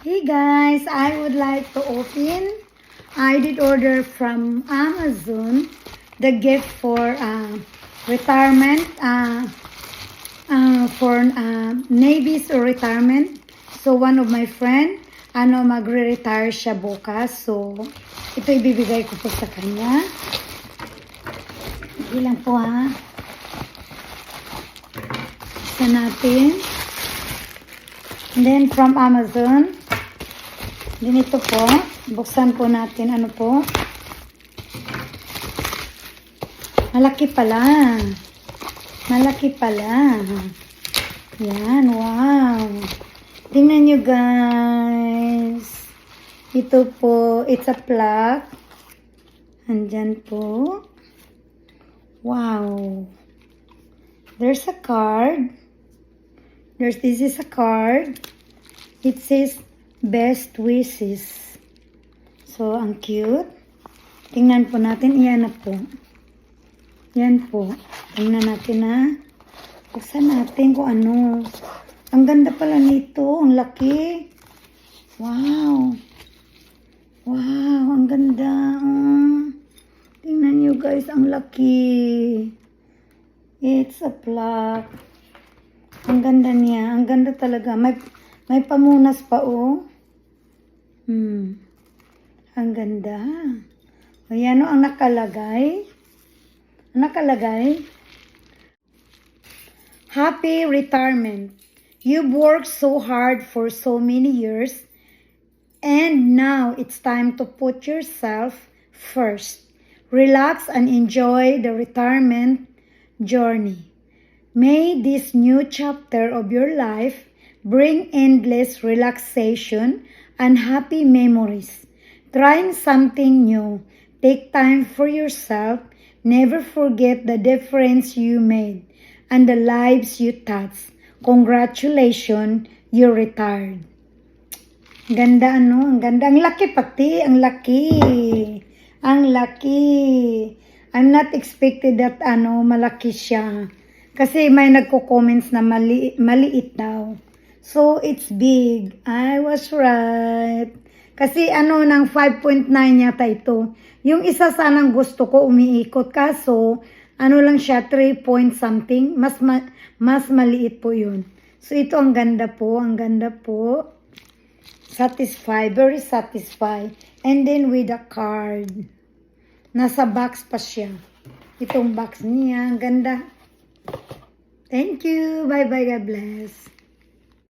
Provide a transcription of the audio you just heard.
Hey guys, I would like to open. I did order from Amazon the gift for retirement for Navy's retirement. So one of my friend, magre-retire siya bukas. So ito ibibigay ko po sa kanya. Hindi lang po ha. Isa natin. And then from Amazon. Ganito po. Buksan po natin. Ano po? Malaki pala. Malaki pala. Yan. Wow. Tingnan nyo guys. Ito po. It's a plug. Andyan po. Wow. There's a card. This is a card. It says best wishes. So, ang cute. Tingnan po natin. Iyan na po. Yan po. Tingnan natin na. Buksan natin kung ano. Ang ganda pala nito. Ang laki. Wow. Wow. Ang ganda. Tingnan nyo guys. Ang laki. It's a plug. Ang ganda niya. Ang ganda talaga. May pamunas pa oh. Ang ganda. Ayan o ang nakalagay. Happy retirement. You've worked so hard for so many years and now it's time to put yourself first. Relax and enjoy the retirement journey. May this new chapter of your life bring endless relaxation and happy memories. Trying something new. Take time for yourself. Never forget the difference you made and the lives you touched. Congratulations, you're retired. Ganda ano? Ang ganda. Ang laki pati. Ang laki. Ang laki. I'm not expected that malaki siya. Kasi may nagko-comments na maliit daw. So, it's big. I was right. Kasi ng 5.9 yata ito. Yung isa sanang gusto ko umiikot. Kaso, lang siya, 3 point something. Mas maliit po yun. So, ito ang ganda po. Ang ganda po. Satisfied. Very satisfied. And then with a card. Nasa box pa siya. Itong box niya. Ang ganda. Thank you. Bye-bye. God bless.